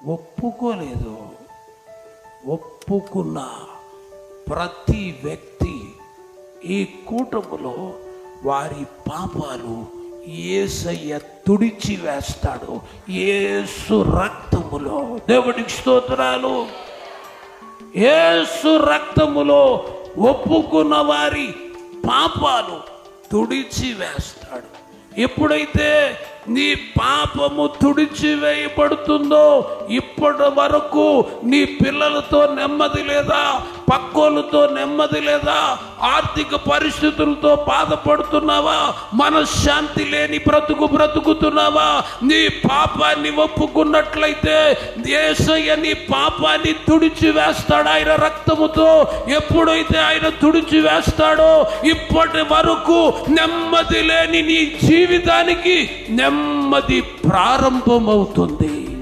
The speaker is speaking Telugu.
ఒప్పుకోలేదు. ఒప్పుకున్న ప్రతి వ్యక్తి ఈ కూటములో వారి పాపాలు యేసయ్య తుడిచి వేస్తాడు. యేసు రక్తములో, దేవునికి స్తోత్రాలు, యేసు రక్తములో ఒప్పుకున్న వారి పాపాలు తుడిచి వేస్తాడు. ఎప్పుడైతే నీ పాపము తుడిచివేయబడుతుందో ఇప్పటి వరకు నీ పిల్లలతో నెమ్మది లేదా, పక్కోళ్ళతో నెమ్మది లేదా, ఆర్థిక పరిస్థితులతో బాధపడుతున్నావా, మనశ్శాంతి లేని బ్రతుకుతున్నావా, నీ పాపాన్ని ఒప్పుకున్నట్లయితే యేసయ్య నీ పాపాన్ని తుడిచి వేస్తాడు ఆయన రక్తముతో. ఎప్పుడైతే ఆయన తుడిచి వేస్తాడో ఇప్పటి వరకు నెమ్మది లేని నీ జీవితానికి నెమ్మది ప్రారంభమవుతుంది.